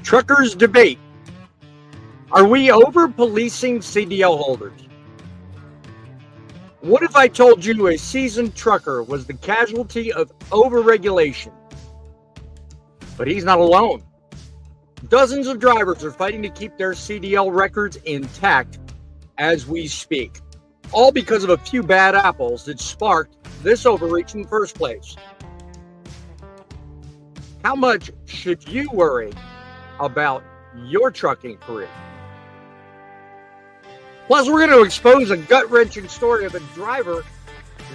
Truckers debate. Are we over-policing CDL holders? What if I told you a seasoned trucker was the casualty of over-regulation? But he's not alone. Dozens of drivers are fighting to keep their CDL records intact as we speak, all because of a few bad apples that sparked this overreach in the first place. How much should you worry about your trucking career? Plus, we're going to expose a gut-wrenching story of a driver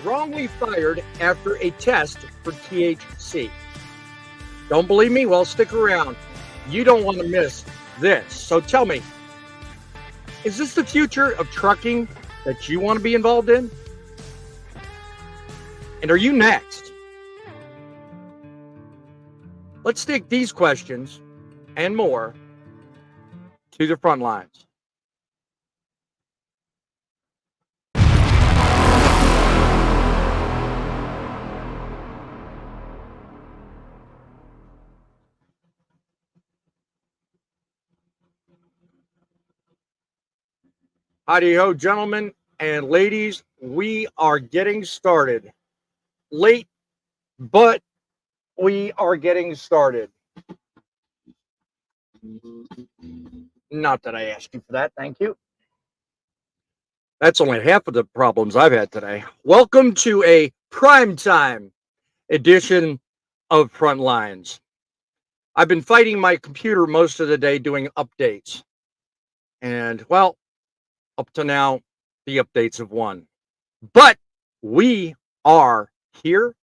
wrongly fired after a test for THC. Don't believe me? Well, stick around. You don't want to miss this. So tell me, is this the future of trucking that you want to be involved in? And are you next? Let's take these questions and more to the front lines. Howdy-ho, gentlemen and ladies. We are getting started. Late, but we are getting started. Not that I asked you for that. Thank you. That's only half of the problems I've had today. Welcome to a primetime edition of Frontlines. I've been fighting my computer most of the day doing updates. And, well, up to now, the updates have won. But we are here,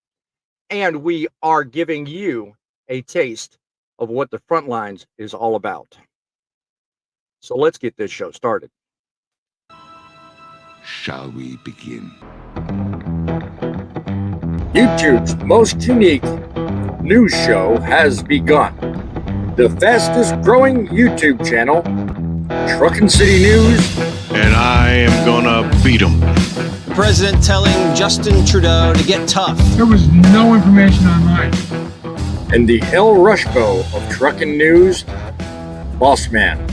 and we are giving you a taste of what the Frontlines is all about. So let's get this show started. Shall we begin? YouTube's most unique news show has begun. The fastest growing YouTube channel, Truckin City News. And I am gonna beat him. The president telling Justin Trudeau to get tough. There was no information online. And the El Rushbo of Truckin News, Boss Man.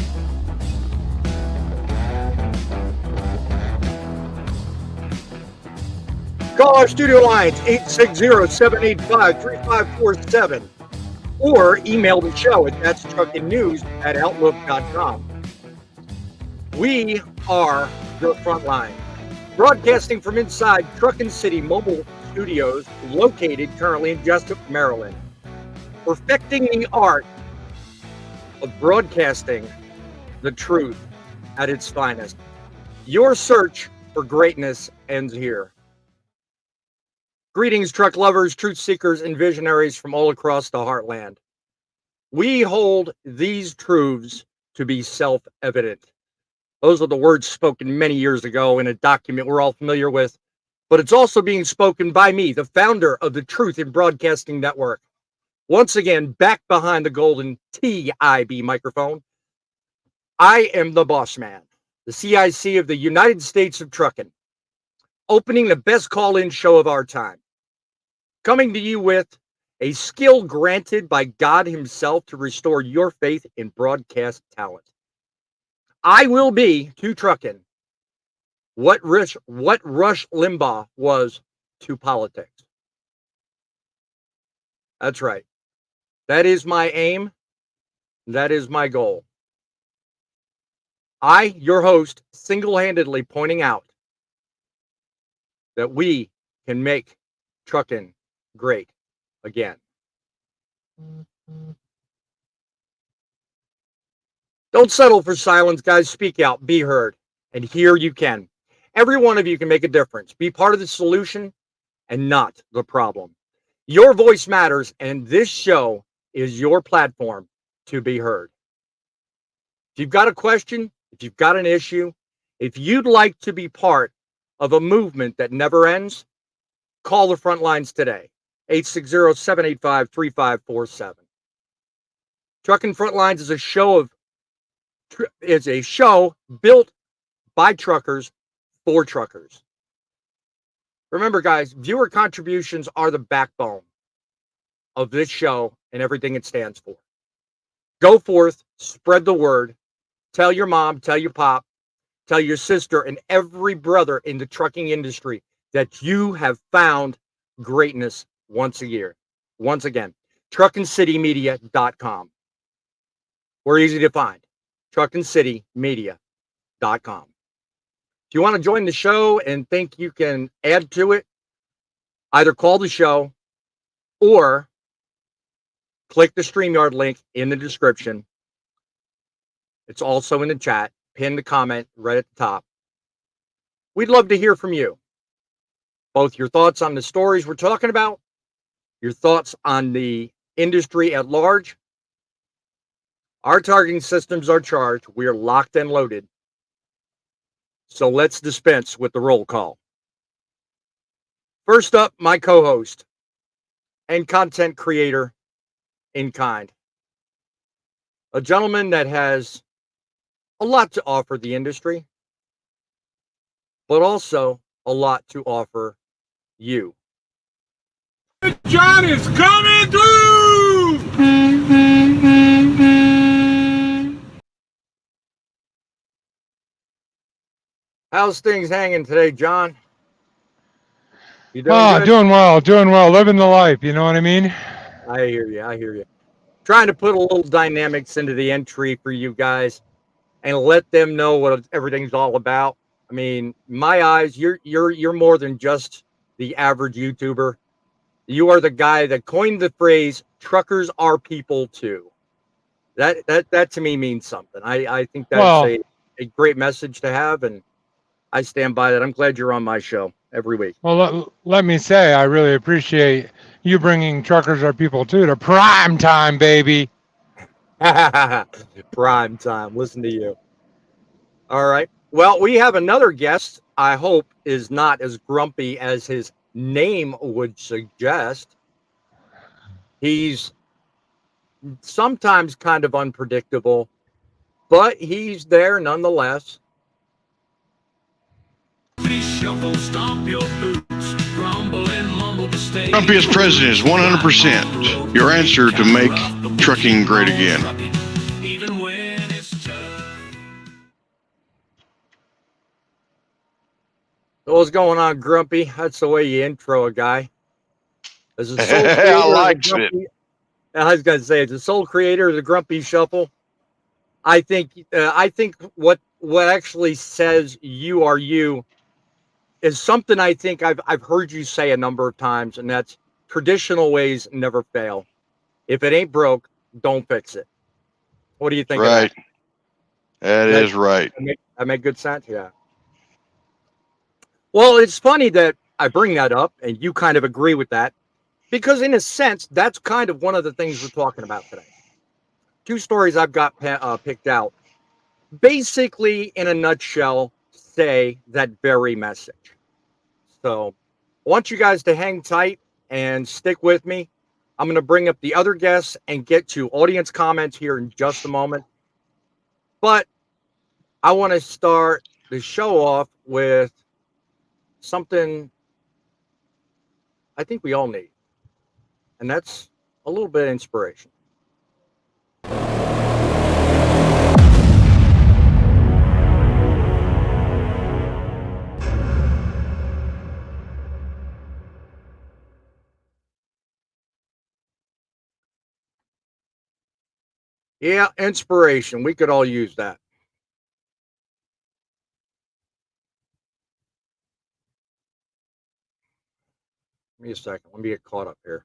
Call our studio lines 860-785-3547 or email the show at thatstruckinnews@outlook.com. We are the Frontline, broadcasting from inside Truckin City Mobile Studios, located currently in Jessup, Maryland, perfecting the art of broadcasting the truth at its finest. Your search for greatness ends here. Greetings, truck lovers, truth seekers, and visionaries from all across the heartland. We hold these truths to be self-evident. Those are the words spoken many years ago in a document we're all familiar with, but it's also being spoken by me, the founder of the Truth in Broadcasting Network. Once again, back behind the golden TIB microphone, I am the Boss Man, the CIC of the United States of Truckin', opening the best call-in show of our time, coming to you with a skill granted by God himself to restore your faith in broadcast talent. I will be to trucking what Rush Limbaugh was to politics. That's right. That is my aim. That is my goal. I, your host, single-handedly pointing out that we can make trucking great again. Don't settle for silence, guys. Speak out, be heard, and here you can. Every one of you can make a difference. Be part of the solution and not the problem. Your voice matters, and this show is your platform to be heard. If you've got a question, if you've got an issue, if you'd like to be part of a movement that never ends, call the front lines today. 860-785-3547. Truckin' Frontlines is a show built by truckers for truckers. Remember, guys, viewer contributions are the backbone of this show and everything it stands for. Go forth, spread the word, tell your mom, tell your pop, tell your sister, and every brother in the trucking industry that you have found greatness once a year. Once again, truckincitymedia.com. We're easy to find. truckincitymedia.com. If you want to join the show and think you can add to it, either call the show or click the StreamYard link in the description. It's also in the chat. Pin the comment right at the top. We'd love to hear from you. Both your thoughts on the stories we're talking about, your thoughts on the industry at large. Our targeting systems are charged. We are locked and loaded. So let's dispense with the roll call. First up, my co-host and content creator in kind. A gentleman that has a lot to offer the industry, but also a lot to offer you. John is coming through! How's things hanging today, John? You doing good? Doing well, living the life, you know what I mean? I hear you. Trying to put a little dynamics into the entry for you guys and let them know what everything's all about. I mean, my eyes, you're more than just the average YouTuber. You are the guy that coined the phrase "truckers are people too." That to me means something. I think that's Well, a great message to have, and I stand by that. I'm glad you're on my show every week. let me say, I really appreciate you bringing Truckers Are People too to prime time, baby. Prime time. Listen to you. All right. Well, we have another guest. I hope is not as grumpy as his name would suggest. He's sometimes kind of unpredictable, but he's there nonetheless. Grumpiest president is 100% your answer to make trucking great again. What's going on, Grumpy? That's the way you intro a guy. As a sole creator, I likes it. I was gonna say, as a sole creator of the Grumpy Shuffle, I think what actually says you are you is something I think I've heard you say a number of times, and that's traditional ways never fail. If it ain't broke, don't fix it. What do you think Right. of that? That is right. That make good sense? Yeah. Well, it's funny that I bring that up and you kind of agree with that because, in a sense, that's kind of one of the things we're talking about today. Two stories I've got picked out. Basically, in a nutshell, say that very message. So I want you guys to hang tight and stick with me. I'm going to bring up the other guests and get to audience comments here in just a moment. But I want to start the show off with something I think we all need, and that's a little bit of inspiration. Yeah, inspiration. We could all use that. Give me a second. Let me get caught up here.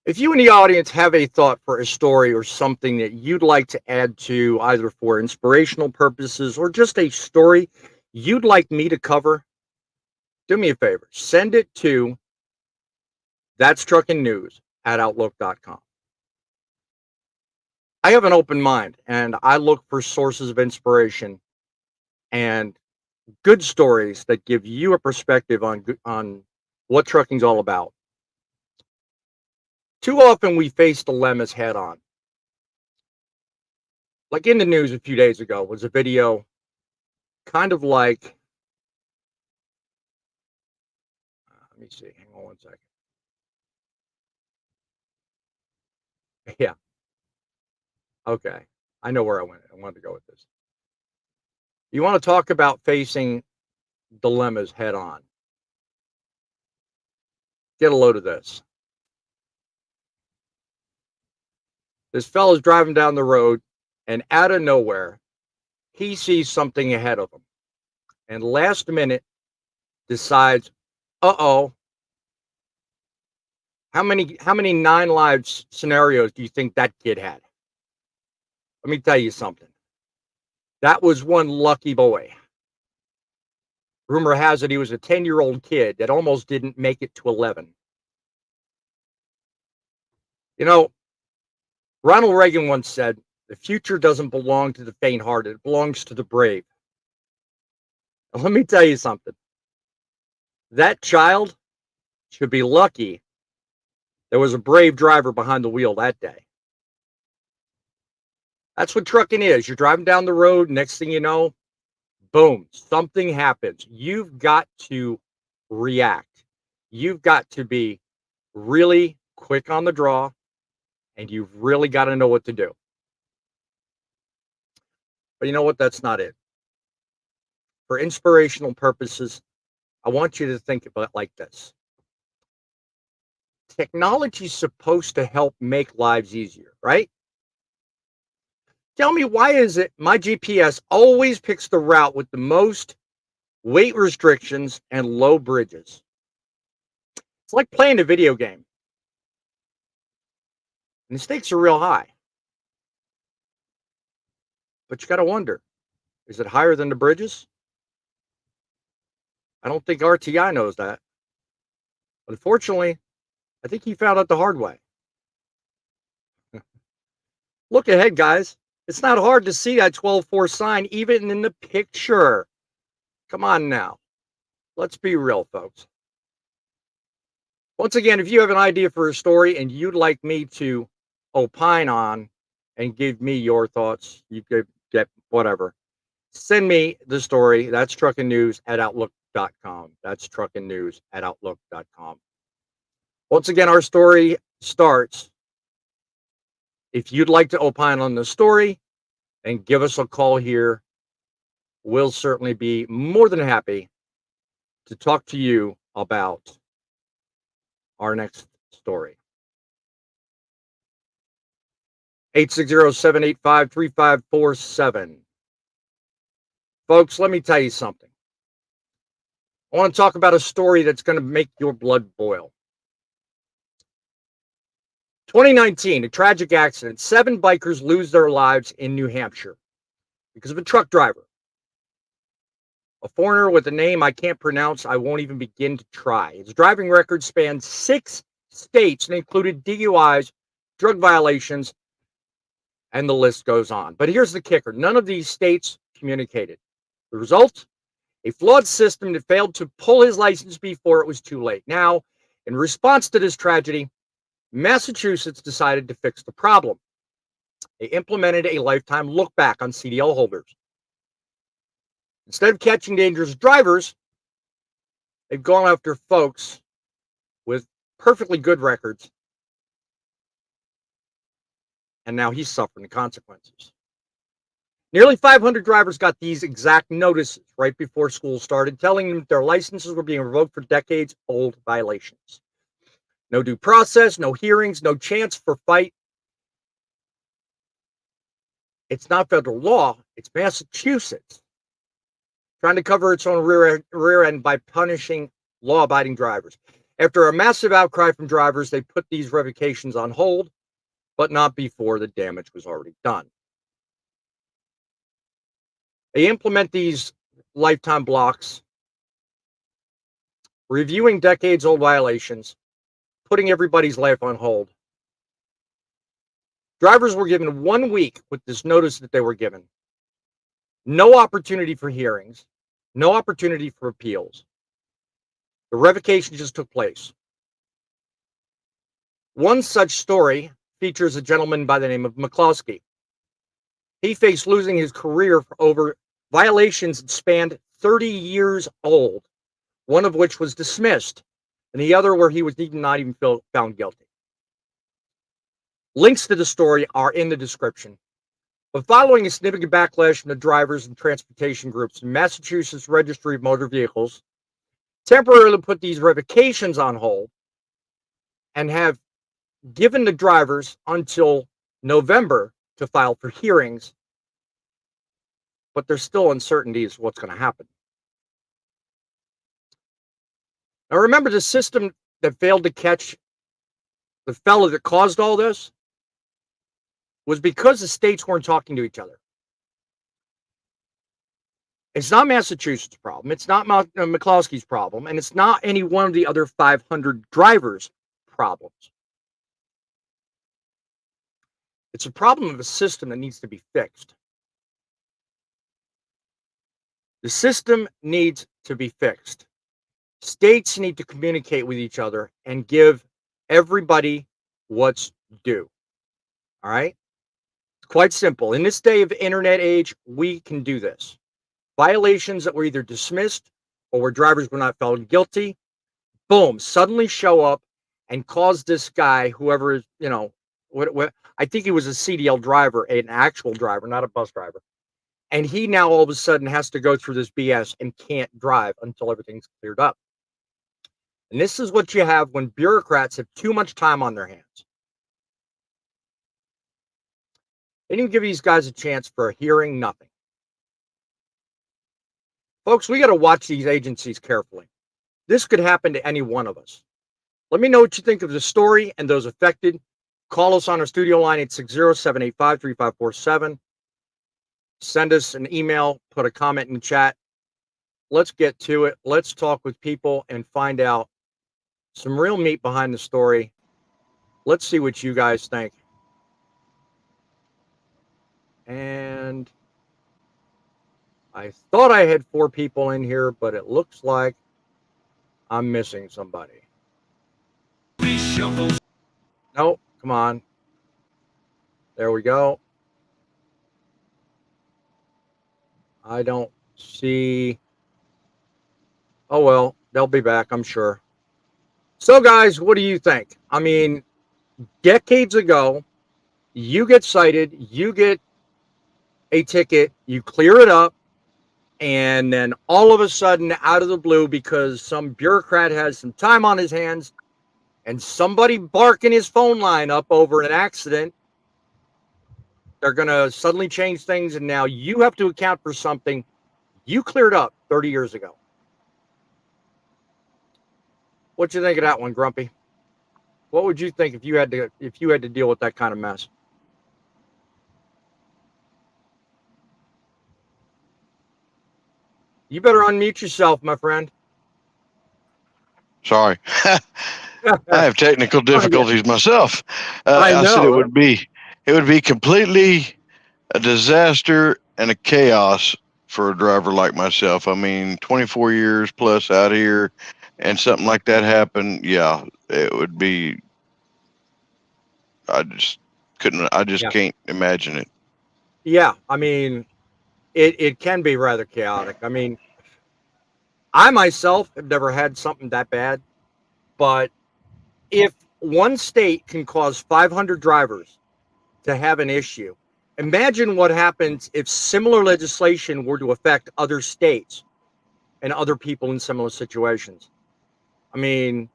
If you in the audience have a thought for a story or something that you'd like to add to either for inspirational purposes or just a story you'd like me to cover, do me a favor. Send it to That's Truckin' News at Outlook.com. I have an open mind and I look for sources of inspiration and good stories that give you a perspective on what trucking's all about. Too often we face dilemmas head on. Like in the news a few days ago was a video kind of like, let me see, hang on one second. Yeah. Okay. I know where I wanted to go with this. You want to talk about facing dilemmas head on. Get a load of this. This fella's driving down the road, and out of nowhere, he sees something ahead of him. And last minute decides, uh-oh, how many 9 lives scenarios do you think that kid had? Let me tell you something. That was one lucky boy. Rumor has it he was a 10-year-old kid that almost didn't make it to 11. You know, Ronald Reagan once said, the future doesn't belong to the faint-hearted, it belongs to the brave. And let me tell you something. That child should be lucky there was a brave driver behind the wheel that day. That's what trucking is. You're driving down the road, next thing you know, boom, something happens. You've got to react. You've got to be really quick on the draw, and you've really got to know what to do. But you know what? That's not it. For inspirational purposes, I want you to think about it like this. Technology is supposed to help make lives easier, right? Tell me, why is it my GPS always picks the route with the most weight restrictions and low bridges? It's like playing a video game. And the stakes are real high. But you got to wonder, is it higher than the bridges? I don't think RTI knows that. Unfortunately, I think he found out the hard way. Look ahead, guys. It's not hard to see that 12-4 sign even in the picture. Come on now. Let's be real, folks. Once again, if you have an idea for a story and you'd like me to opine on and give me your thoughts, you could get whatever. Send me the story. That's truckinnews@outlook.com. That's truckinnews@outlook.com. Once again, our story starts. If you'd like to opine on the story and give us a call here, we'll certainly be more than happy to talk to you about our next story. 860-785-3547. Folks, let me tell you something. I want to talk about a story that's going to make your blood boil. 2019, a tragic accident. 7 bikers lose their lives in New Hampshire because of a truck driver. A foreigner with a name I can't pronounce, I won't even begin to try. His driving record spanned 6 states and included DUIs, drug violations, and the list goes on. But here's the kicker. None of these states communicated. The result? A flawed system that failed to pull his license before it was too late. Now, in response to this tragedy, Massachusetts decided to fix the problem. They implemented a lifetime look back on CDL holders. Instead of catching dangerous drivers, they've gone after folks with perfectly good records. And now he's suffering the consequences. Nearly 500 drivers got these exact notices right before school started, telling them their licenses were being revoked for decades-old violations. No due process, no hearings, no chance for fight. It's not federal law. It's Massachusetts trying to cover its own rear end by punishing law-abiding drivers. After a massive outcry from drivers, they put these revocations on hold, but not before the damage was already done. They implement these lifetime blocks, reviewing decades-old violations, putting everybody's life on hold. Drivers were given 1 week with this notice that they were given. No opportunity for hearings, no opportunity for appeals. The revocation just took place. One such story features a gentleman by the name of McCloskey. He faced losing his career for over violations that spanned 30 years old, one of which was dismissed, and the other where he was not even found guilty. Links to the story are in the description. But following a significant backlash from the drivers and transportation groups, the Massachusetts Registry of Motor Vehicles temporarily put these revocations on hold and have given the drivers until November to file for hearings, but there's still uncertainty as to what's going to happen. Now remember, the system that failed to catch the fellow that caused all this was because the states weren't talking to each other. It's not Massachusetts' problem. It's not McCloskey's problem. And it's not any one of the other 500 drivers' problems. It's a problem of a system that needs to be fixed. The system needs to be fixed. States need to communicate with each other and give everybody what's due. All right? It's quite simple. In this day of internet age, we can do this. Violations that were either dismissed or where drivers were not found guilty, boom, suddenly show up and cause this guy, whoever is, what I think he was a CDL driver, an actual driver, not a bus driver. And he now all of a sudden has to go through this BS and can't drive until everything's cleared up. And this is what you have when bureaucrats have too much time on their hands. They didn't give these guys a chance for a hearing, nothing. Folks, we got to watch these agencies carefully. This could happen to any one of us. Let me know what you think of the story and those affected. Call us on our studio line at 860-785-3547. Send us an email, put a comment in the chat. Let's get to it. Let's talk with people and find out some real meat behind the story. Let's see what you guys think. And I thought I had 4 people in here, but it looks like I'm missing somebody. No, come on. There we go. I don't see. Oh, well, they'll be back, I'm sure. So, guys, what do you think? I mean, decades ago, you get cited, you get a ticket, you clear it up, and then all of a sudden, out of the blue, because some bureaucrat has some time on his hands and somebody barking his phone line up over an accident, they're going to suddenly change things, and now you have to account for something you cleared up 30 years ago. What you think of that one, Grumpy? What would you think if you had to deal with that kind of mess? You better unmute yourself, my friend. Sorry. I have technical difficulties myself. I know. I said it would be completely a disaster and a chaos for a driver like myself. I mean, 24 years plus out here, and something like that happened. Yeah, it would be. I just can't imagine it. Yeah, I mean, it can be rather chaotic. I mean, I myself have never had something that bad, but if one state can cause 500 drivers to have an issue, imagine what happens if similar legislation were to affect other states and other people in similar situations. I mean,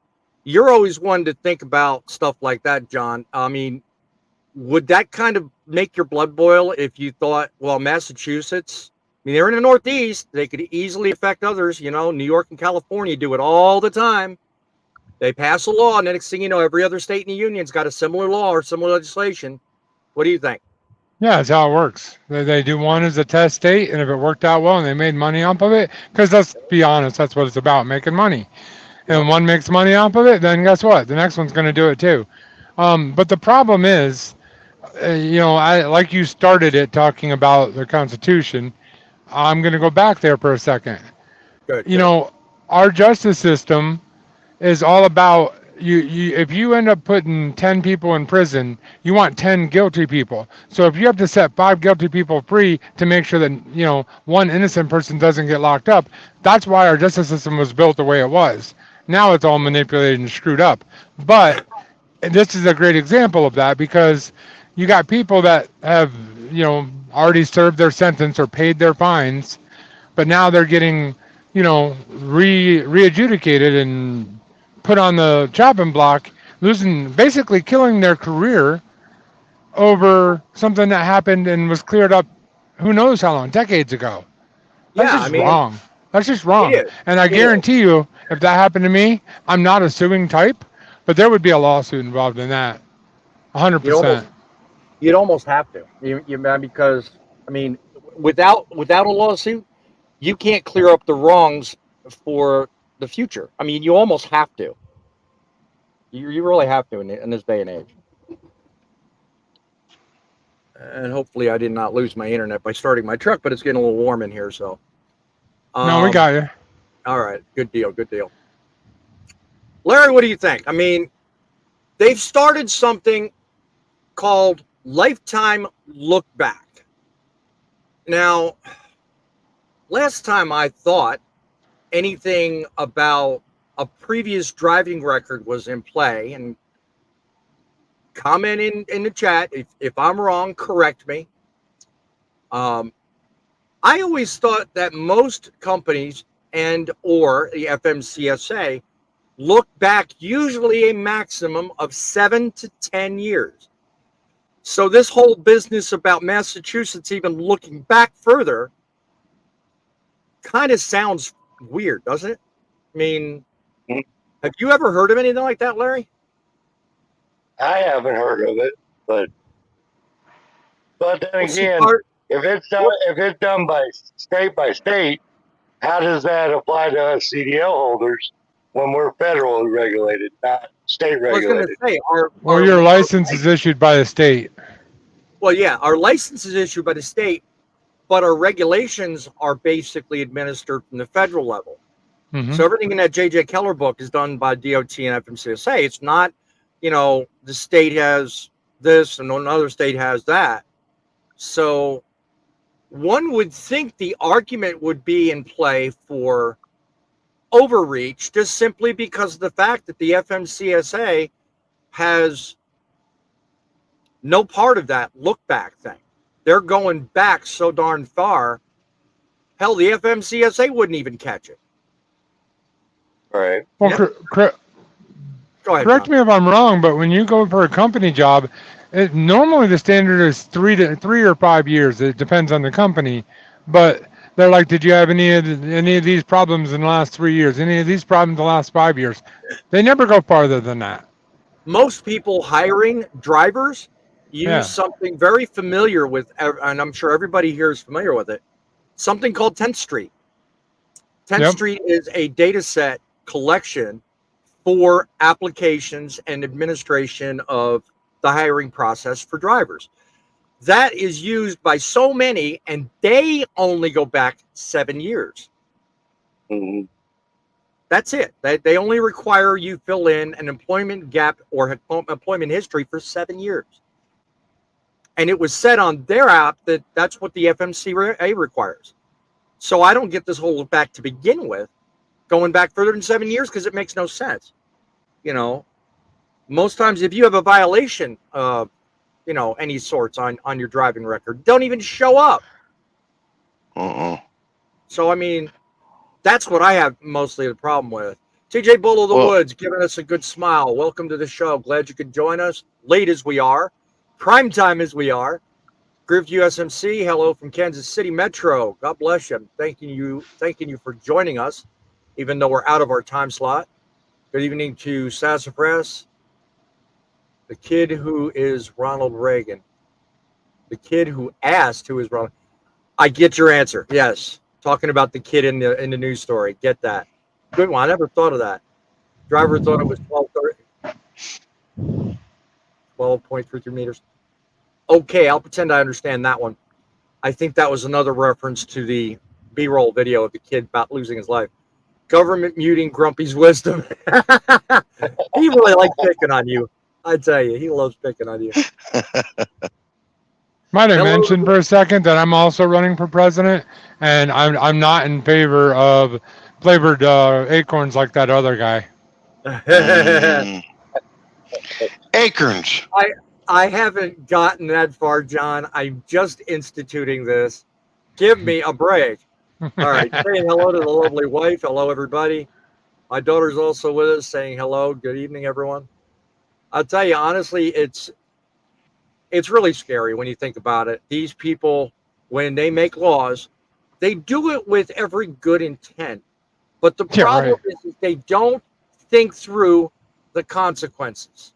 you're always one to think about stuff like that, John. I mean, would that kind of make your blood boil if you thought, well, Massachusetts, I mean, they're in the Northeast, they could easily affect others. You know, New York and California do it all the time. They pass a law, and the next thing you know, every other state in the union's got a similar law or similar legislation. What do you think? Yeah, that's how it works. They do one as a test state, and if it worked out well and they made money off of it, because let's be honest, that's what it's about, making money. And when one makes money off of it, then guess what? The next one's going to do it too. But the problem is, I like you started it talking about the Constitution. I'm going to go back there for a second. Good. Our justice system is all about you. If you end up putting 10 people in prison, you want 10 guilty people. So if you have to set 5 guilty people free to make sure that one innocent person doesn't get locked up, that's why our justice system was built the way it was. Now it's all manipulated and screwed up. But And this is a great example of that because you got people that have, already served their sentence or paid their fines, but now they're getting, re-adjudicated and put on the chopping block, basically killing their career over something that happened and was cleared up who knows how long, decades ago. That's Yeah, I just mean, wrong. That's just it wrong. is. And I It is. guarantee you, if that happened to me, I'm not a suing type, but there would be a lawsuit involved in that. You'd almost 100%. you'd almost have to. Because I mean, without a lawsuit, you can't clear up the wrongs for the future. I mean, you almost have to. You really have to in this day and age. And hopefully, I did not lose my internet by starting my truck, but it's getting a little warm in here. So, No, we got you. all right, good deal, good deal. Larry, what do you think? I mean, they've started something called Lifetime Look Back. Now, last time I thought anything about a previous driving record was in play, and comment in the chat if I'm wrong, correct me. I always thought that most companies and or the FMCSA look back usually a maximum of 7 to 10 years. So this whole business about Massachusetts even looking back further kind of sounds weird, doesn't it? I mean, have you ever heard of anything like that, Larry? I haven't heard of it, but then again, if it's done by state, how does that apply to us CDL holders when we're federally regulated, not state regulated? I was going to say, Your license is issued by the state. Well, yeah, our license is issued by the state, but our regulations are basically administered from the federal level. Mm-hmm. So everything in that J.J. Keller book is done by DOT and FMCSA. It's not, the state has this and another state has that. So one would think the argument would be in play for overreach just simply because of the fact that the FMCSA has no part of that look back thing. They're going back so darn far. Hell, the FMCSA wouldn't even catch it. Right. Well, Yeah. Go ahead, correct John. me if I'm wrong, but when you go for a company job, normally the standard is 3 or 5 years. It depends on the company, but they're like, did you have any of these problems in the last 3 years? Any of these problems in the last 5 years? They never go farther than that. Most people hiring drivers use Yeah. something very familiar with, and I'm sure everybody here is familiar with it, something called 10th Street. 10th Yep. Street is a data set collection for applications and administration of the hiring process for drivers. That is used by so many, and they only go back 7 years. Mm-hmm. That's it. They only require you fill in an employment gap or employment history for 7 years. And it was said on their app that that's what the FMCA requires. So I don't get this whole look back to begin with, going back further than 7 years, because it makes no sense. Most times if you have a violation of, any sorts on your driving record, don't even show up. So, I mean, that's what I have mostly the problem with. TJ Bull of the Woods giving us a good smile. Welcome to the show. Glad you could join us. Late as we are. Prime time as we are. Groove USMC, hello from Kansas City Metro. God bless you. Thanking you for joining us, even though we're out of our time slot. Good evening to Sassafras, the kid who is Ronald Reagan. The kid who asked who is Ronald. I get your answer. Yes. Talking about the kid in the news story. Get that. Good one. I never thought of that. Driver thought it was 12.33 meters. Okay, I'll pretend I understand that one. I think that was another reference to the B-roll video of the kid about losing his life. Government muting Grumpy's wisdom. He really likes picking on you. I tell you, he loves picking on you. Might I mention for a second that I'm also running for president, and I'm not in favor of flavored acorns like that other guy. Acorns. I haven't gotten that far, John. I'm just instituting this. Give me a break. All right. Saying hello to the lovely wife. Hello, everybody. My daughter's also with us saying hello. Good evening, everyone. I'll tell you, honestly, it's really scary when you think about it. These people, when they make laws, they do it with every good intent. But the problem is they don't think through the consequences.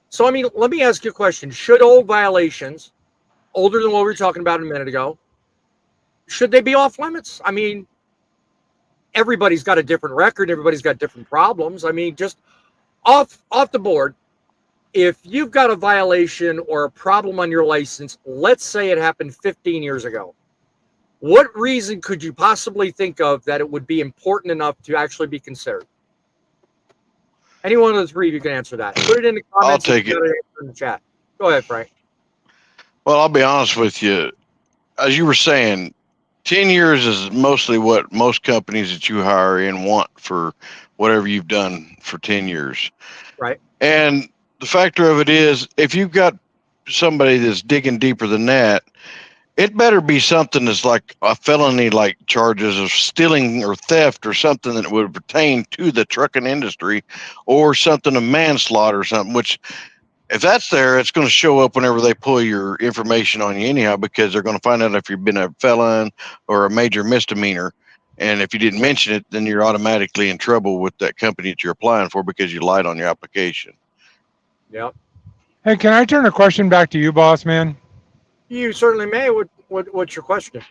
So, I mean, let me ask you a question. Should old violations, older than what we were talking about a minute ago, should they be off limits? I mean, everybody's got a different record. Everybody's got different problems. I mean, just off the board, if you've got a violation or a problem on your license, let's say it happened 15 years ago, what reason could you possibly think of that it would be important enough to actually be considered? Any one of the three of you can answer that. Put it in the comments. I'll take it. In the chat. Go ahead, Frank. Well, I'll be honest with you. As you were saying, 10 years is mostly what most companies that you hire in want for whatever you've done for 10 years. Right. And the factor of it is, if you've got somebody that's digging deeper than that, it better be something that's like a felony, like charges of stealing or theft or something that would pertain to the trucking industry, or something of manslaughter or something, which if that's there, it's going to show up whenever they pull your information on you anyhow, because they're going to find out if you've been a felon or a major misdemeanor. And if you didn't mention it, then you're automatically in trouble with that company that you're applying for because you lied on your application. Yep. Hey, can I turn a question back to you, boss man? You certainly may. What's your question?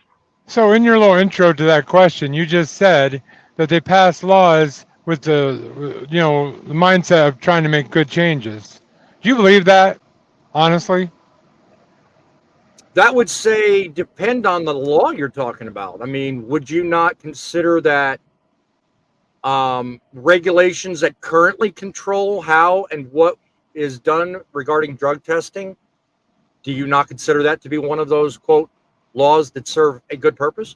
So in your little intro to that question, you just said that they pass laws with the mindset of trying to make good changes. Do you believe that, honestly? That would say depend on the law you're talking about. I mean, would you not consider that regulations that currently control how and what is done regarding drug testing, do you not consider that to be one of those, quote, laws that serve a good purpose?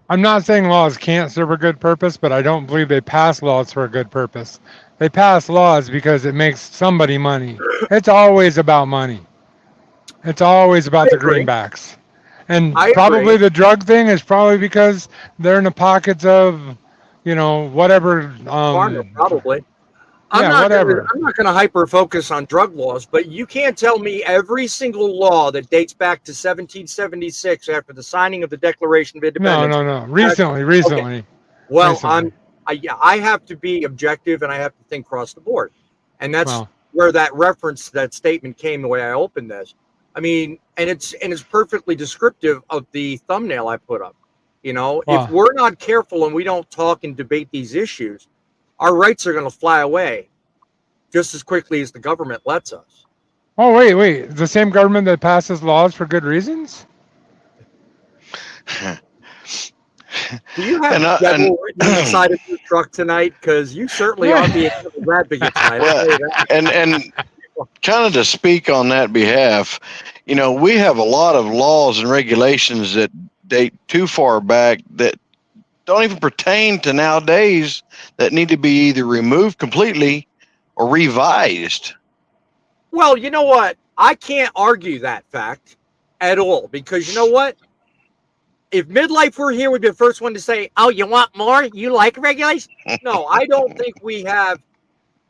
I'm not saying laws can't serve a good purpose, but I don't believe they pass laws for a good purpose. They pass laws because it makes somebody money. It's always about money. It's always about the greenbacks. And probably the drug thing is probably because they're in the pockets of, whatever. Probably. Whatever. I'm not going to hyper focus on drug laws, but you can't tell me every single law that dates back to 1776 after the signing of the Declaration of Independence. No. Recently. Okay. Well, recently. I have to be objective and I have to think across the board, and that's where that reference to that statement came. The way I opened this, I mean, and it's perfectly descriptive of the thumbnail I put up. If we're not careful and we don't talk and debate these issues, our rights are going to fly away just as quickly as the government lets us. Oh, wait. The same government that passes laws for good reasons? Do you have devil written inside of your truck tonight? Because you certainly are being advocate tonight. Well, and kind of to speak on that behalf, we have a lot of laws and regulations that date too far back that don't even pertain to nowadays, that need to be either removed completely or revised. Well, you know what? I can't argue that fact at all, because you know what? If midlife were here, we'd be the first one to say, oh, you want more? You like regulation? No, I don't think we have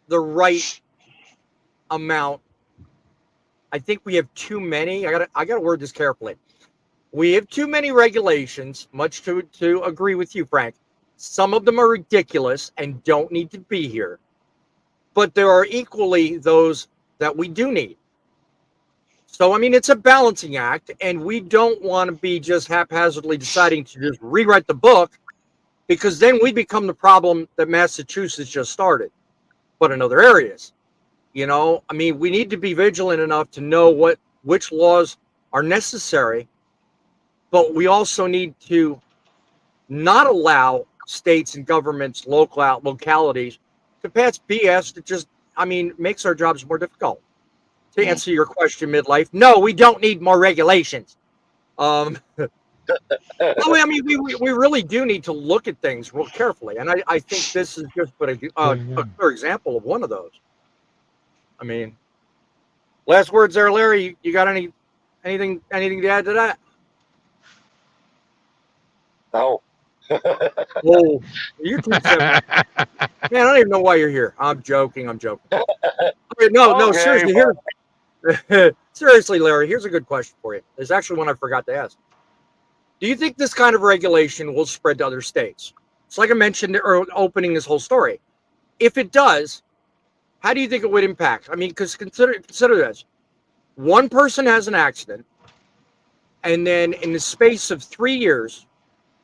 the right amount. I think we have too many. I gotta word this carefully. We have too many regulations, much to agree with you, Frank. Some of them are ridiculous and don't need to be here. But there are equally those that we do need. So, I mean, it's a balancing act, and we don't want to be just haphazardly deciding to just rewrite the book, because then we become the problem that Massachusetts just started, but in other areas. I mean, we need to be vigilant enough to know which laws are necessary, but we also need to not allow states and governments, localities to pass BS that just, makes our jobs more difficult. To answer your question, midlife, no, we don't need more regulations. We really do need to look at things real carefully, and I think this is just a clear example of one of those. I mean, last words there, Larry. You got anything to add to that? No. Oh, you're too simple. Man, I don't even know why you're here. I'm joking. Okay, no, Okay, seriously. Seriously, Larry. Here's a good question for you. There's actually one I forgot to ask. Do you think this kind of regulation will spread to other states? It's like I mentioned opening this whole story. If it does, how do you think it would impact? I mean, because consider this: one person has an accident, and then in the space of 3 years,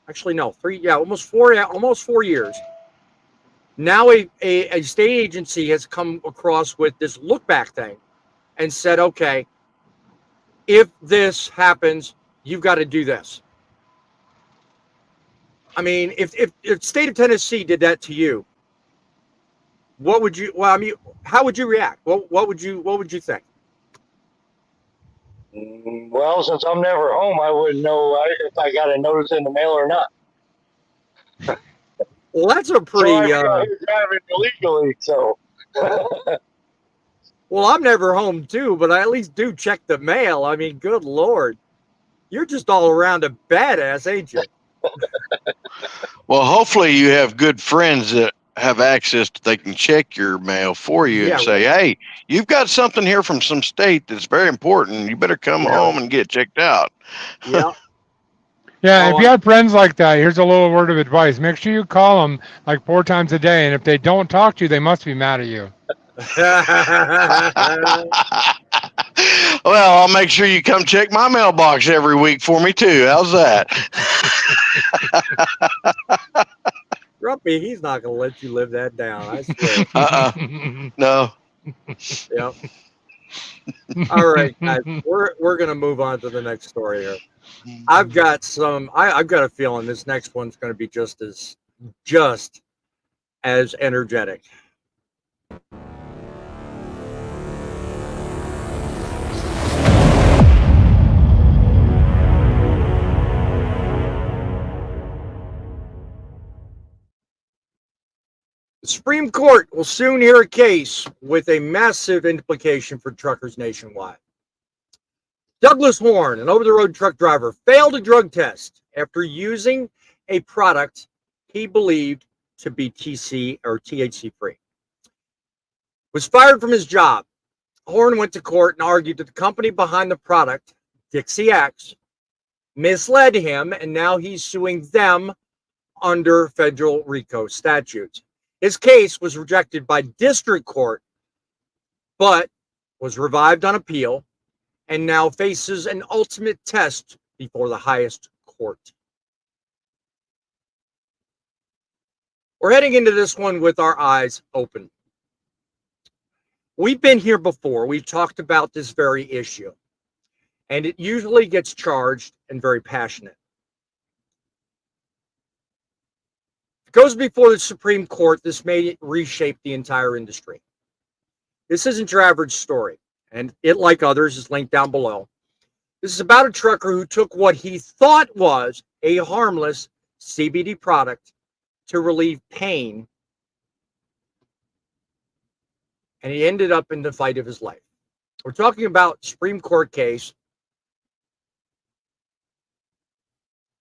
actually no, almost 4 years. Now a state agency has come across with this look back thing and said, okay, if this happens, you've got to do this. I mean, if state of Tennessee did that to you, what would you? Well, I mean, how would you react? What would you think? Well, since I'm never home, I wouldn't know if I got a notice in the mail or not. Well, that's a pretty. So I driving illegally, so. Well, I'm never home too, but I at least do check the mail. I mean, good Lord, you're just all around a badass, ain't you? Well, hopefully you have good friends that have access to, they can check your mail for you and say, hey, you've got something here from some state that's very important. You better come home and get checked out. Yeah. Yeah, if you have friends like that, here's a little word of advice. Make sure you call them like 4 times a day, and if they don't talk to you, they must be mad at you. Well, I'll make sure you come check my mailbox every week for me too. How's that? Grumpy, he's not going to let you live that down, I swear. No. Yep. All right, guys, we're going to move on to the next story here. I've got a feeling this next one's going to be just as energetic. The Supreme Court will soon hear a case with a massive implication for truckers nationwide. Douglas Horn, an over-the-road truck driver, failed a drug test after using a product he believed to be THC free. Was fired from his job. Horn went to court and argued that the company behind the product, Dixie X, misled him, and now he's suing them under federal RICO statutes. His case was rejected by district court, but was revived on appeal and now faces an ultimate test before the highest court. We're heading into this one with our eyes open. We've been here before. We've talked about this very issue, and it usually gets charged and very passionate. It goes before the Supreme Court. This may reshape the entire industry. This isn't your average story, and it, like others, is linked down below. This is about a trucker who took what he thought was a harmless CBD product to relieve pain, and he ended up in the fight of his life. We're talking about Supreme Court case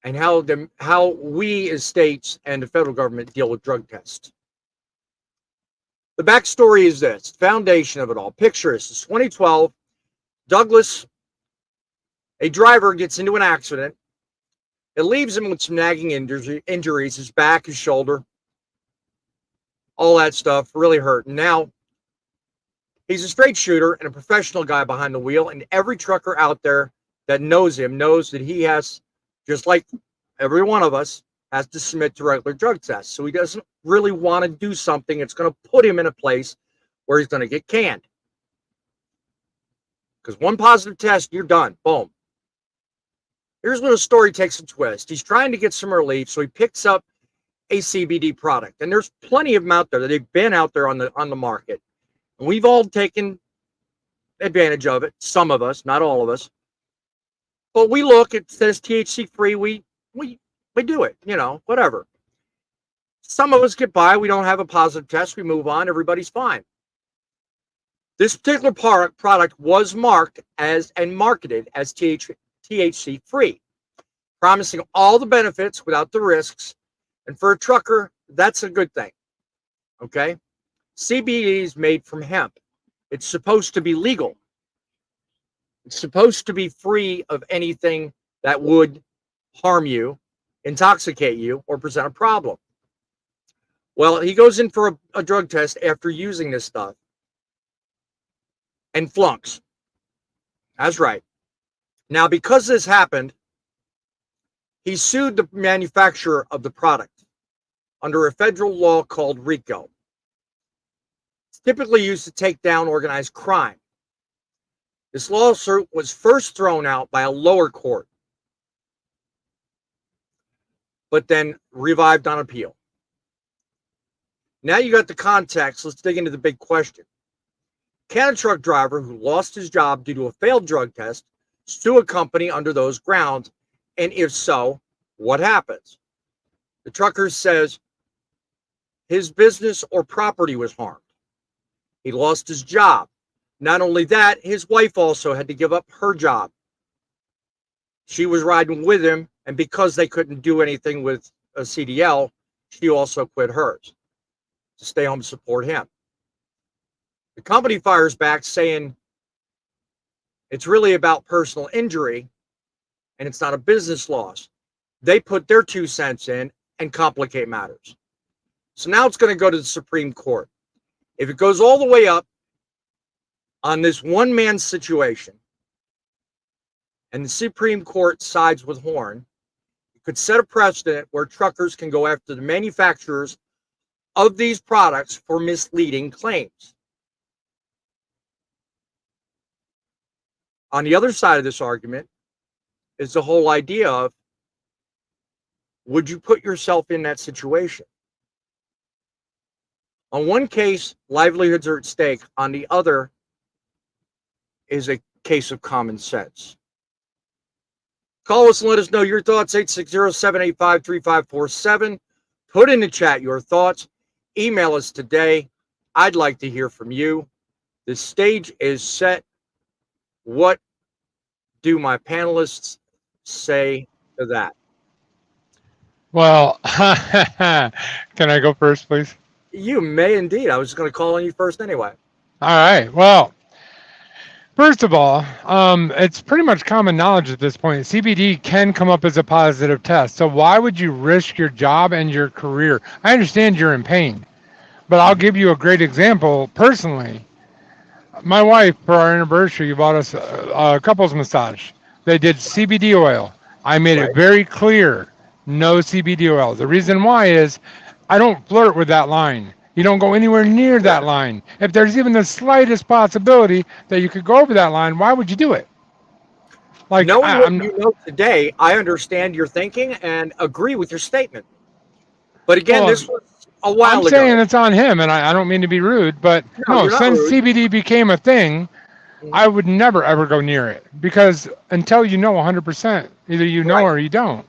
and how we as states and the federal government deal with drug tests. The backstory is this, the foundation of it all. Picture this, it's 2012. Douglas, a driver, gets into an accident. It leaves him with some nagging injuries, his back, his shoulder, all that stuff, really hurt. And now, he's a straight shooter and a professional guy behind the wheel, and every trucker out there that knows him knows that he has, just like every one of us, has to submit to regular drug tests. So he doesn't really want to do something that's going to put him in a place where he's going to get canned. Because one positive test, you're done. Boom. Here's where the story takes a twist. He's trying to get some relief, so he picks up a CBD product. And there's plenty of them out there that they've been out there on the market. And we've all taken advantage of it. Some of us, not all of us. But we look, it says THC free, we do it, whatever. Some of us get by, we don't have a positive test, we move on, everybody's fine. This particular product was marked as and marketed as THC free, promising all the benefits without the risks. And for a trucker, that's a good thing. Okay? CBD is made from hemp. It's supposed to be legal. It's supposed to be free of anything that would harm you, intoxicate you, or present a problem. Well, he goes in for a drug test after using this stuff and flunks. That's right. Now, because this happened, he sued the manufacturer of the product under a federal law called RICO. It's typically used to take down organized crime. This lawsuit was first thrown out by a lower court, but then revived on appeal. Now you got the context. Let's dig into the big question. Can a truck driver who lost his job due to a failed drug test sue a company under those grounds? And if so, what happens? The trucker says his business or property was harmed. He lost his job. Not only that, his wife also had to give up her job. She was riding with him, and because they couldn't do anything with a CDL, she also quit hers to stay home and support him. The company fires back saying it's really about personal injury and it's not a business loss. They put their 2 cents in and complicate matters. So now it's going to go to the Supreme Court. If it goes all the way up on this one-man situation and the Supreme Court sides with Horn, it could set a precedent where truckers can go after the manufacturers of these products for misleading claims. On the other side of this argument is the whole idea of, would you put yourself in that situation? On one case, livelihoods are at stake. On the other is a case of common sense. Call us and let us know your thoughts, 860-785-3547. Put in the chat your thoughts. Email us today. I'd like to hear from you. The stage is set. What do my panelists say to that? Well, can I go first, please? You may indeed. I was going to call on you first anyway. All right. Well, first of all, it's pretty much common knowledge at this point. CBD can come up as a positive test. So why would you risk your job and your career? I understand you're in pain, but I'll give you a great example personally. My wife, for our anniversary, bought us a couples massage. They did CBD oil. I made it very clear, no CBD oil. The reason why is I don't flirt with that line. You don't go anywhere near that line. If there's even the slightest possibility that you could go over that line, why would you do it? Like, knowing what you know today, I understand your thinking and agree with your statement. But again, this was a while ago. I'm saying it's on him, and I don't mean to be rude, but no, since CBD became a thing, I would never, ever go near it. Because until you know 100%, either you know or you don't.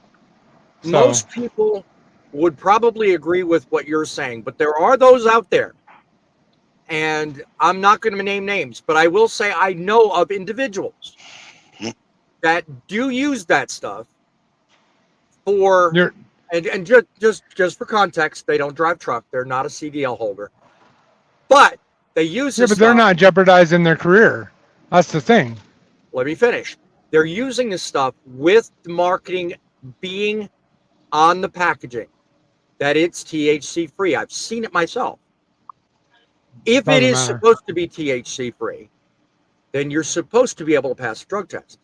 So. Most people would probably agree with what you're saying, but there are those out there, and I'm not going to name names, but I will say I know of individuals that do use that stuff for, and just for context, they don't drive truck, they're not a CDL holder, but they use this but they're not jeopardizing their career. That's the thing. Let me finish. They're using this stuff with the marketing being on the packaging that it's THC free. I've seen it myself. If it is supposed to be THC free, then you're supposed to be able to pass a drug test.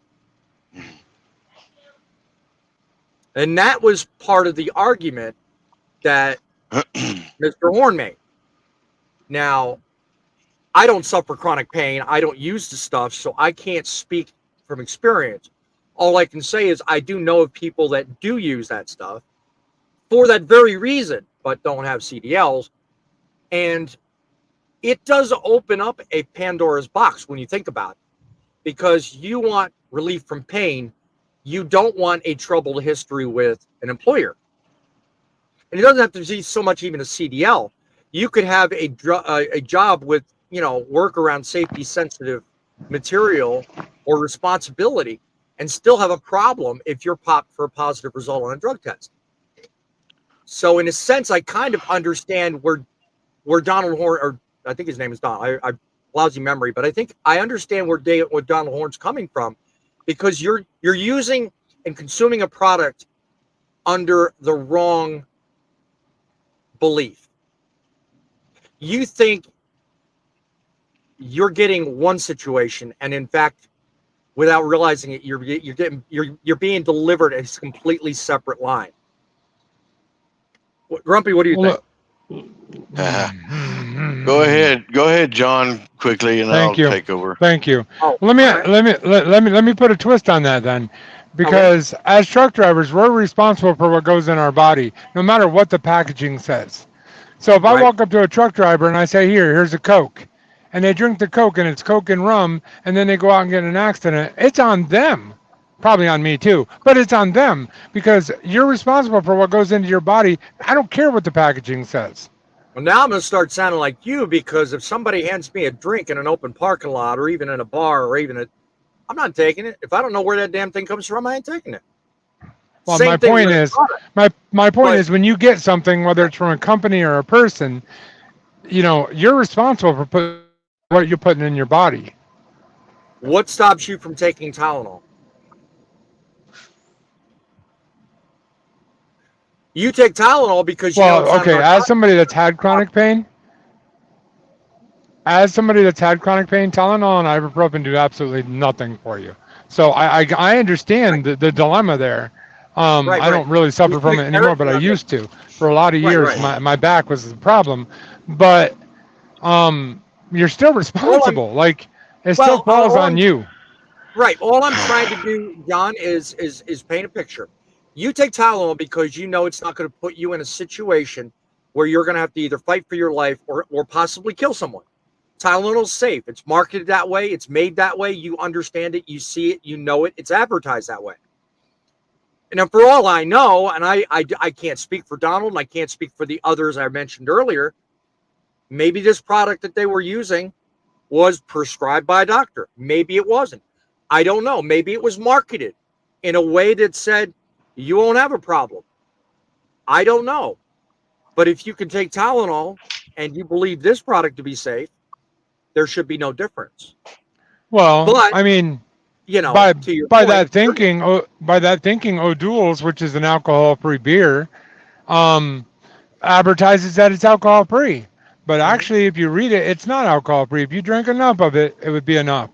And that was part of the argument that Mr. Horn made. Now, I don't suffer chronic pain. I don't use the stuff, so I can't speak from experience. All I can say is I do know of people that do use that stuff for that very reason, but don't have CDLs. And it does open up a Pandora's box when you think about it, because you want relief from pain. You don't want a troubled history with an employer. And it doesn't have to be so much even a CDL. You could have a job with work around safety sensitive material or responsibility and still have a problem if you're popped for a positive result on a drug test. So in a sense, I kind of understand where Donald Horn, or I think his name is Don. I lousy memory, but I think I understand where Donald Horn's coming from, because you're using and consuming a product under the wrong belief. You think you're getting one situation, and in fact, without realizing it, you're being delivered a completely separate line. Grumpy, what do you think? Go ahead, John, quickly, and Thank I'll you. take over. Thank you. Oh, let me put a twist on that then, because as truck drivers, we're responsible for what goes in our body, no matter what the packaging says. So if I walk up to a truck driver and I say, here's a Coke, and they drink the Coke and it's Coke and rum, and then they go out and get in an accident, it's on them. Probably on me too, but it's on them, because you're responsible for what goes into your body. I don't care what the packaging says. Well, now I'm going to start sounding like you, because if somebody hands me a drink in an open parking lot, or even in a bar, or even I'm not taking it. If I don't know where that damn thing comes from, I ain't taking it. Well, Same my thing point with is, product. my point is, when you get something, whether it's from a company or a person, you're responsible for what you're putting in your body. What stops you from taking Tylenol? You take Tylenol because you know it's not narcotic. As somebody that's had chronic pain, Tylenol and ibuprofen do absolutely nothing for you. So I understand the dilemma there. I don't really suffer from it anymore, but I used to. For a lot of years, my back was the problem. But you're still responsible. It still falls on you. Right. All I'm trying to do, John, is paint a picture. You take Tylenol because you know it's not going to put you in a situation where you're going to have to either fight for your life or possibly kill someone. Tylenol's safe. It's marketed that way. It's made that way. You understand it. You see it. You know it. It's advertised that way. And for all I know, and I can't speak for Donald, and I can't speak for the others I mentioned earlier, maybe this product that they were using was prescribed by a doctor. Maybe it wasn't. I don't know. Maybe it was marketed in a way that said, you won't have a problem. I don't know. But if you can take Tylenol and you believe this product to be safe, there should be no difference. Well, but, I mean, by that thinking, O'Doul's, which is an alcohol-free beer, advertises that it's alcohol-free. But actually, if you read it, it's not alcohol-free. If you drink enough of it, it would be enough.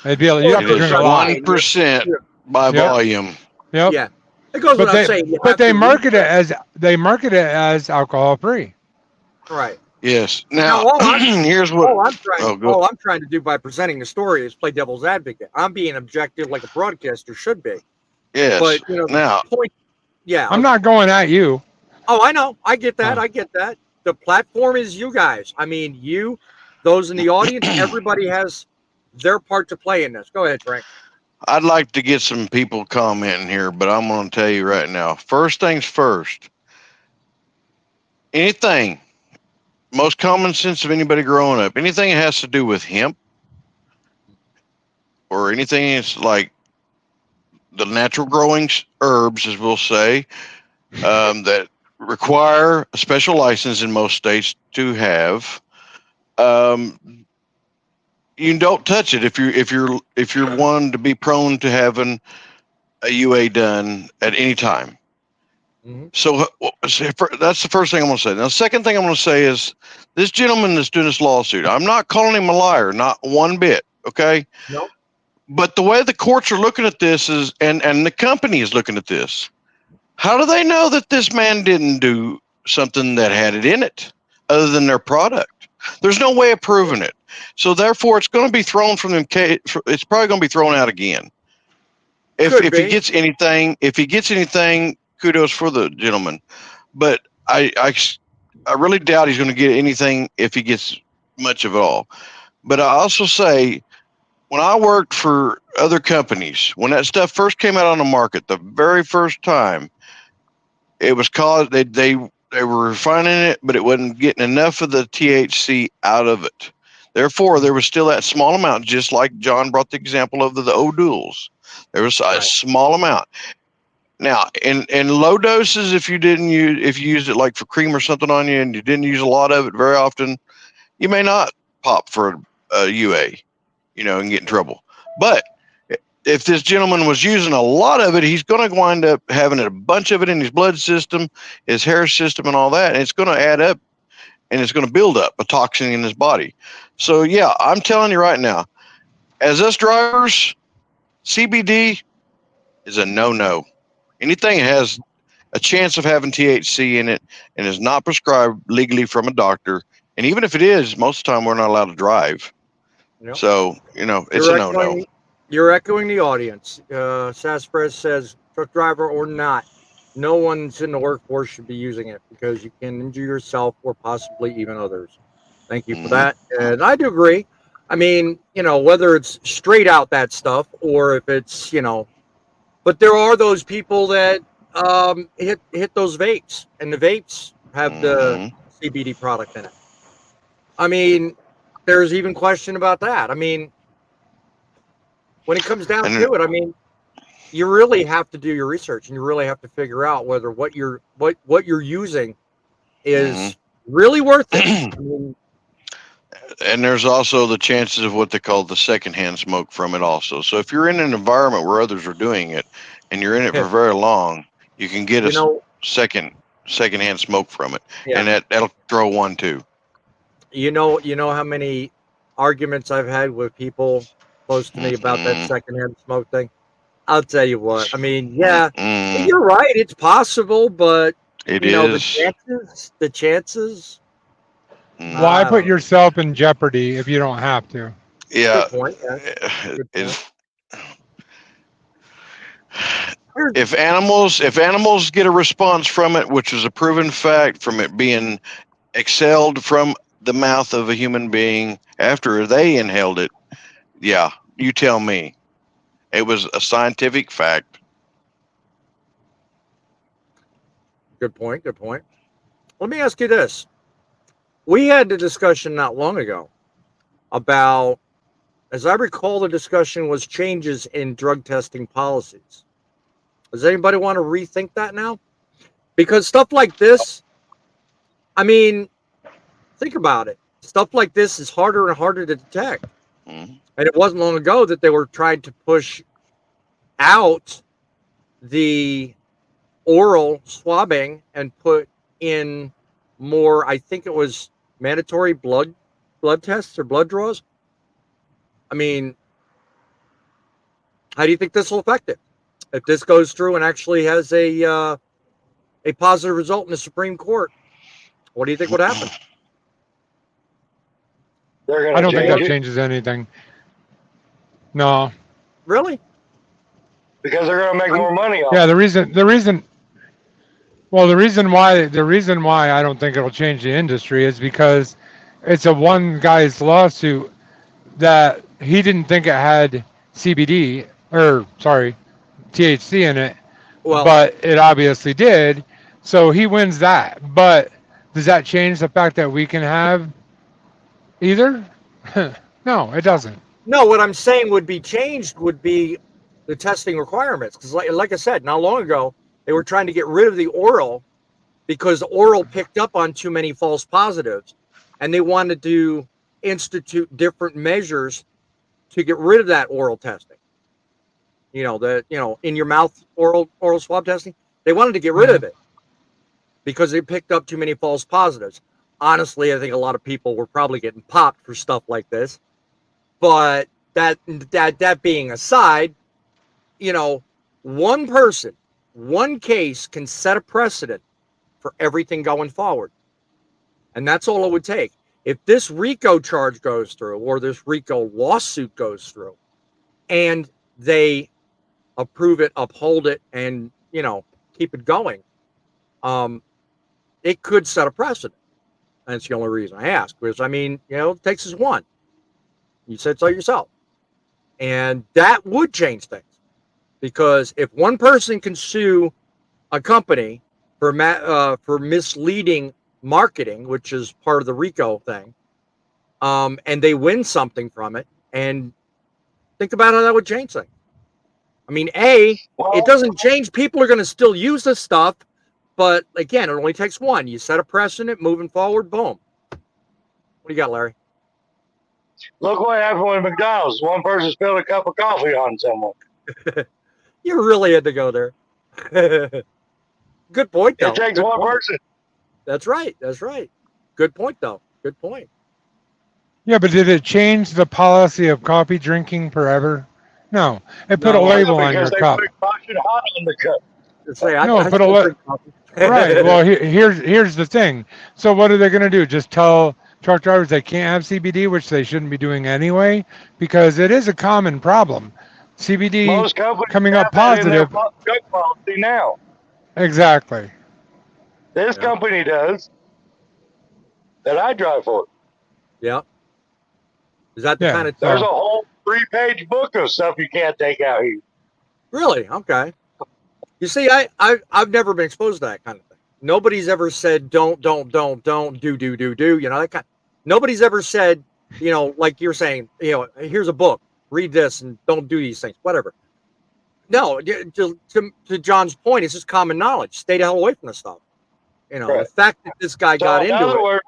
It'd be you have to drink a lot. 1% by volume. Yep. Yeah. It goes without saying. But they market it as alcohol-free. Right. Yes. Now, here's what all I'm trying to do by presenting the story is play devil's advocate. I'm being objective like a broadcaster should be. Yes. But now, I'm not going at you. Oh, I know. I get that. I get that. The platform is you guys. I mean, those in the audience, everybody has their part to play in this. Go ahead, Frank. I'd like to get some people commenting here, but I'm going to tell you right now. First things first. Anything, most common sense of anybody growing up, anything that has to do with hemp or anything that's like the natural growing herbs, as we'll say, that require a special license in most states to have. You don't touch it if you're one to be prone to having a UA done at any time. Mm-hmm. So that's the first thing I'm going to say. Now, the second thing I'm going to say is this gentleman that's doing this lawsuit, I'm not calling him a liar, not one bit. Okay. Nope. But the way the courts are looking at this is, and the company is looking at this, how do they know that this man didn't do something that had it in it other than their product? There's no way of proving it. So therefore, it's going to be thrown from them. It's probably going to be thrown out again. If he gets anything, kudos for the gentleman. But I really doubt he's going to get anything if he gets much of it all. But I also say, when I worked for other companies, when that stuff first came out on the market, the very first time, it was called they were refining it, but it wasn't getting enough of the THC out of it. Therefore, there was still that small amount, just like John brought the example of the O-duals. There was a small amount. Now, in low doses, if you used it like for cream or something on you, and you didn't use a lot of it very often, you may not pop for a UA, and get in trouble. But if this gentleman was using a lot of it, he's going to wind up having a bunch of it in his blood system, his hair system, and all that, and it's going to add up, and it's going to build up a toxin in his body. So, yeah, I'm telling you right now, as us drivers, CBD is a no-no. Anything that has a chance of having THC in it and is not prescribed legally from a doctor, and even if it is, most of the time we're not allowed to drive. Yep. So, it's a no-no. You're echoing the audience. Sasspress says, truck driver or not, no one's in the workforce should be using it because you can injure yourself or possibly even others. Thank you for that. And I do agree. I mean, whether it's straight out that stuff or if it's, but there are those people that hit those vapes, and the vapes have the CBD product in it. I mean, there's even question about that. I mean, when it comes down to it, I mean, you really have to do your research, and you really have to figure out whether what you're using is really worth it. I mean, and there's also the chances of what they call the secondhand smoke from it also. So if you're in an environment where others are doing it and you're in it for very long, you can get a secondhand smoke from it. Yeah. And that'll throw one too. You know how many arguments I've had with people close to me about that secondhand smoke thing? I'll tell you what. I mean, yeah, you're right. It's possible, but the chances. Why put yourself in jeopardy if you don't have to? Yeah. Good point. Good point. If animals get a response from it, which is a proven fact from it being exhaled from the mouth of a human being after they inhaled it, yeah, you tell me. It was a scientific fact. Good point. Good point. Let me ask you this. We had the discussion not long ago about, as I recall, the discussion was changes in drug testing policies. Does anybody want to rethink that now? Because stuff like this, I mean, think about it. Stuff like this is harder and harder to detect. And it wasn't long ago that they were trying to push out the oral swabbing and put in more, I think it was mandatory blood tests or blood draws. I mean, how do you think this will affect it? If this goes through and actually has a positive result in the Supreme Court, what do you think would happen? I don't think that changes anything. No. Really? Because they're going to make more money off. Yeah, the reason why I don't think it'll change the industry is because it's a one guy's lawsuit that he didn't think it had THC in it, but it obviously did. So he wins that. But does that change the fact that we can have either? No, it doesn't. No, what I'm saying would be changed would be the testing requirements. Because like I said, not long ago, they were trying to get rid of the oral because the oral picked up on too many false positives. And they wanted to institute different measures to get rid of that oral testing. In your mouth oral swab testing. They wanted to get rid of it because it picked up too many false positives. Honestly, I think a lot of people were probably getting popped for stuff like this. But that being aside, one person, one case can set a precedent for everything going forward. And that's all it would take. If this RICO charge goes through or this RICO lawsuit goes through and they approve it, uphold it, and, keep it going, it could set a precedent. And that's the only reason I ask. Because, Texas won. You said so yourself. And that would change things. Because if one person can sue a company for misleading marketing, which is part of the RICO thing, and they win something from it. And think about how that would change things. I mean, it doesn't change. People are going to still use this stuff, but again, it only takes one. You set a precedent, moving forward, boom. What do you got, Larry? Look what happened with McDonald's. One person spilled a cup of coffee on someone. You really had to go there. Good point, though. It takes one person. That's right. That's right. Good point, though. Good point. Yeah, but did it change the policy of coffee drinking forever? No. It put a label on your cup. Put caution hot on the cup. Right. Well, here's the thing. So what are they going to do? Just tell truck drivers they can't have CBD, which they shouldn't be doing anyway, because it is a common problem. CBD coming up positive. Drug policy now. Exactly. This company does that I drive for. Yeah. Is that the kind of? There's a whole 3-page book of stuff you can't take out here. Really? Okay. You see, I've never been exposed to that kind of thing. Nobody's ever said don't, do. You know, that kind. Nobody's ever said, you know, like you're saying, you know, here's a book, read this, and don't do these things, whatever. No, to John's point, it's just common knowledge. Stay the hell away from this stuff. You know, the fact that this guy got into it. In other words,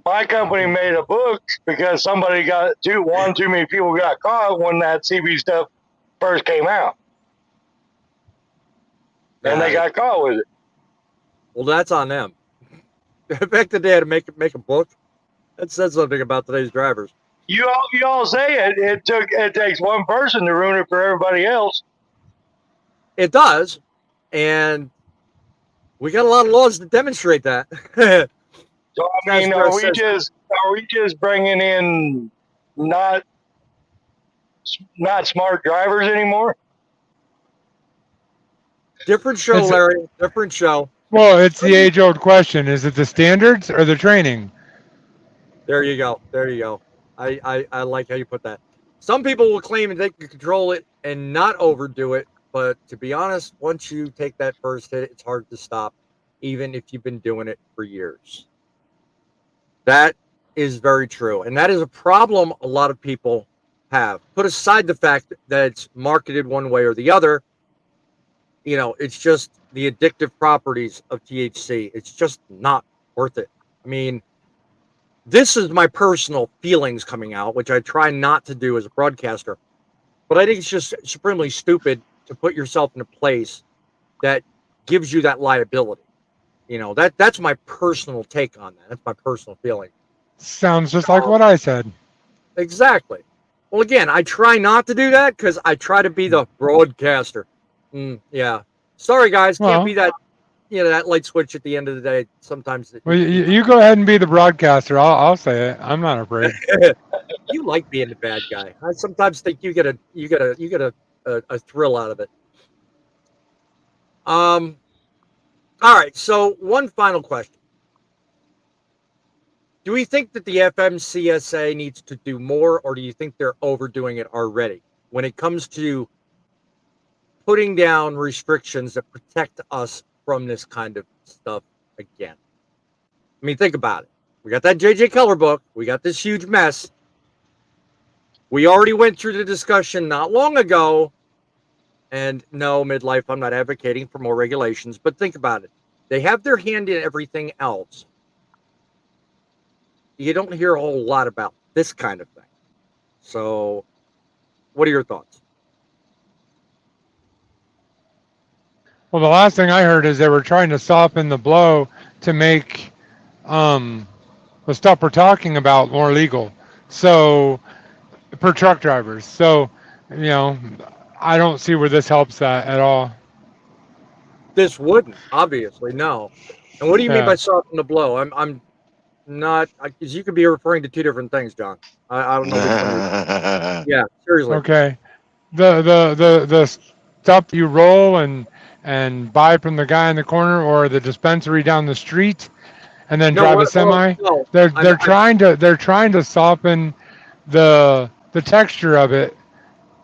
my company made a book because somebody got too many people got caught when that CB stuff first came out. And they got caught with it. Well, that's on them. Back the day to make a book. That says something about today's drivers. You all say it takes one person to ruin it for everybody else. It does. And we got a lot of laws to demonstrate that. So I mean, are we just bringing in not smart drivers anymore? Different show, Larry. Different show. Well, it's the age-old question: is it the standards or the training? There you go. There you go. I like how you put that. Some people will claim that they can control it and not overdo it, but to be honest, once you take that first hit, it's hard to stop, even if you've been doing it for years. That is very true. And that is a problem a lot of people have. Put aside the fact that it's marketed one way or the other, you know, it's just the addictive properties of THC. It's just not worth it. I mean, this is my personal feelings coming out, which I try not to do as a broadcaster. But I think it's just supremely stupid to put yourself in a place that gives you that liability. You know, that's my personal take on that. That's my personal feeling. Sounds just like what I said. Exactly. Well, again, I try not to do that because I try to be the broadcaster. Yeah. Sorry, guys. Can't be that, you know, that light switch at the end of the day. Sometimes. Well, you go ahead and be the broadcaster. I'll say it. I'm not afraid. You like being the bad guy. I sometimes think you get a thrill out of it. All right, so one final question. Do we think that the FMCSA needs to do more, or do you think they're overdoing it already when it comes to putting down restrictions that protect us from this kind of stuff again? I mean, think about it. We got that J.J. Keller book. We got this huge mess. We already went through the discussion not long ago. And no, midlife, I'm not advocating for more regulations, but think about it. They have their hand in everything else. You don't hear a whole lot about this kind of thing. So, what are your thoughts? Well, the last thing I heard is they were trying to soften the blow to make the stuff we're talking about more legal. So, for truck drivers. So, you know, I don't see where this helps that at all. This wouldn't, obviously, no. And what do you mean by soften the blow? I'm not, because you could be referring to two different things, John. I don't know which one. Yeah, seriously. Okay. The stuff you roll and buy from the guy in the corner or the dispensary down the street and then drive a semi. No, they're trying to soften the texture of it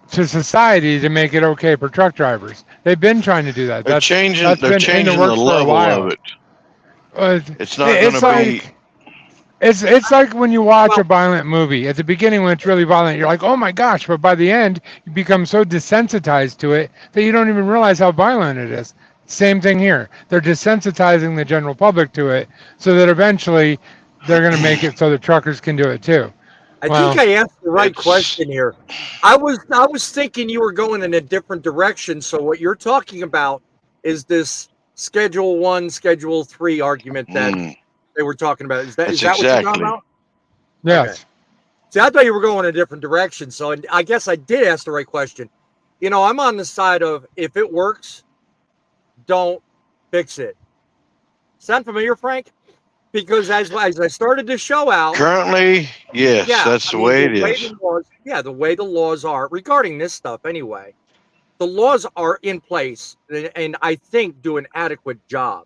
to society to make it okay for truck drivers. They've been trying to do that. They're changing the level of it. It's not going to be. It's like when you watch a violent movie. At the beginning, when it's really violent, you're like, oh my gosh. But by the end, you become so desensitized to it that you don't even realize how violent it is. Same thing here. They're desensitizing the general public to it so that eventually they're going to make it so the truckers can do it too. I think I asked the right question here. I was thinking you were going in a different direction. So what you're talking about is this Schedule 1, Schedule 3 argument that they were talking about. Is that what you're talking about? Yes. Okay. See, I thought you were going in a different direction. So I guess I did ask the right question. You know, I'm on the side of if it works, don't fix it. Sound familiar, Frank? Because as I started to show out, currently, yes, that's the way it is. The way the laws are regarding this stuff anyway. The laws are in place and I think do an adequate job.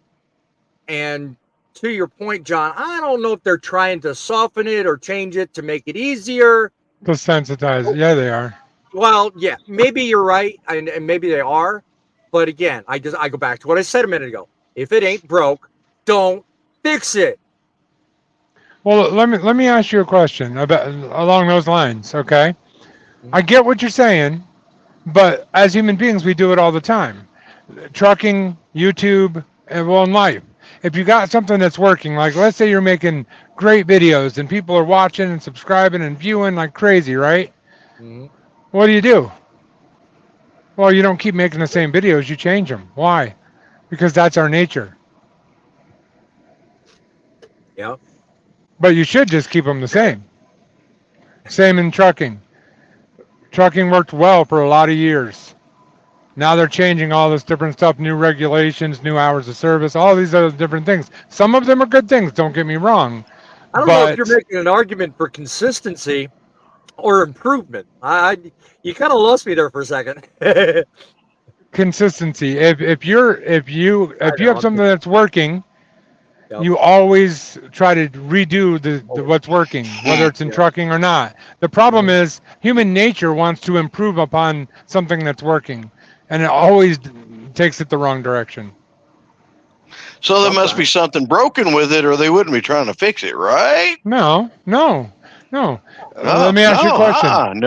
And to your point, John, I don't know if they're trying to soften it or change it to make it easier. Desensitize. Yeah, they are. Well, yeah, maybe you're right, and maybe they are. But again, I go back to what I said a minute ago. If it ain't broke, don't fix it. Well, let me ask you a question along those lines, okay? I get what you're saying, but as human beings, we do it all the time. Trucking, YouTube, and in life. If you got something that's working, like let's say you're making great videos and people are watching and subscribing and viewing like crazy, right? Mm-hmm. What do? Well, you don't keep making the same videos, you change them. Why? Because that's our nature. Yeah. But you should just keep them the same. Same in trucking. Trucking worked well for a lot of years. Now they're changing all this different stuff, new regulations, new hours of service, all these other different things. Some of them are good things, don't get me wrong. I don't know if you're making an argument for consistency or improvement. You kind of lost me there for a second. Consistency. If you have something that's working, you always try to redo the what's working, whether it's in trucking or not. The problem is human nature wants to improve upon something that's working, and it always takes it the wrong direction. So there must be something broken with it, or they wouldn't be trying to fix it, right? No. Let me ask you a question.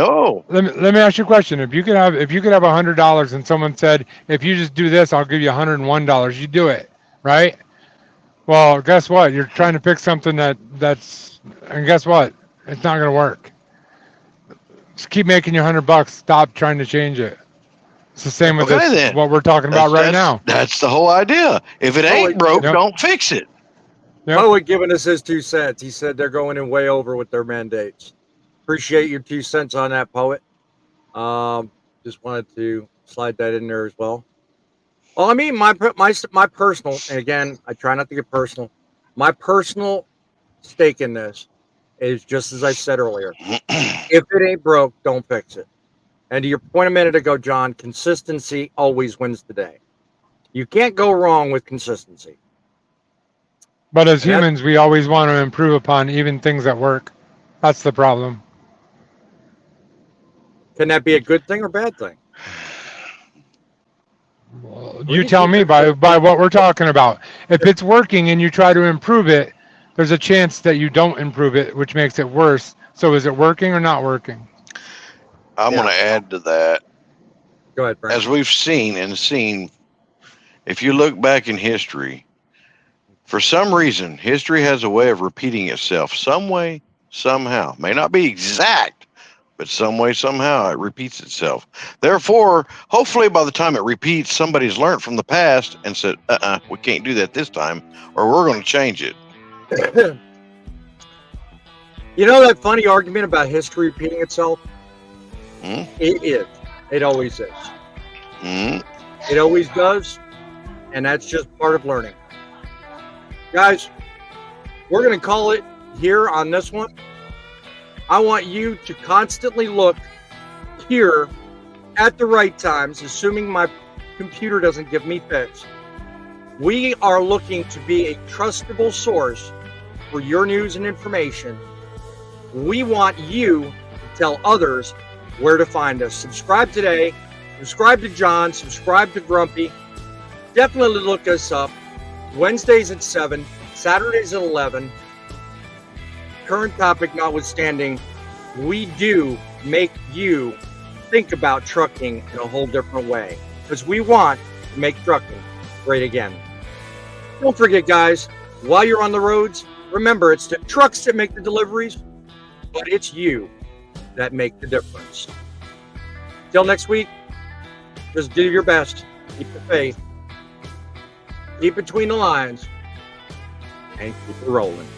Let me ask you a question. If you could have $100 and someone said, if you just do this, I'll give you $101. You do it, right? Well, guess what? You're trying to pick something that's, and guess what? It's not going to work. Just keep making your $100. Stop trying to change it. It's the same with what we're talking about right now. That's the whole idea. If it ain't broke, don't fix it. Poet giving us his 2 cents. He said they're going in way over with their mandates. Appreciate your 2 cents on that, Poet. Just wanted to slide that in there as well. Well, I mean, my personal, and again, I try not to get personal. My personal stake in this is just as I said earlier. If it ain't broke, don't fix it. And to your point a minute ago, John, consistency always wins the day. You can't go wrong with consistency. But as humans, we always want to improve upon even things that work. That's the problem. Can that be a good thing or bad thing? Well, you tell me by what we're talking about. If it's working and you try to improve it, there's a chance that you don't improve it, which makes it worse. So is it working or not working? I'm going to add to that. Go ahead, Frank. As we've seen, if you look back in history, for some reason, history has a way of repeating itself some way, somehow. May not be exact, but some way, somehow it repeats itself. Therefore, hopefully by the time it repeats, somebody's learned from the past and said, we can't do that this time, or we're going to change it. You know that funny argument about history repeating itself? It is. It always is. It always does, and that's just part of learning. Guys, we're going to call it here on this one. I want you to constantly look here at the right times, assuming my computer doesn't give me fits. We are looking to be a trustable source for your news and information. We want you to tell others where to find us. Subscribe today. Subscribe to John. Subscribe to Grumpy. Definitely look us up. Wednesdays at 7, Saturdays at 11. current topic notwithstanding, we do make you think about trucking in a whole different way, because we want to make trucking great again. Don't forget, guys, while you're on the roads, remember, it's the trucks that make the deliveries, but it's you that make the difference. Till next week, just do your best. Keep the faith. Keep between the lines. And keep it rolling.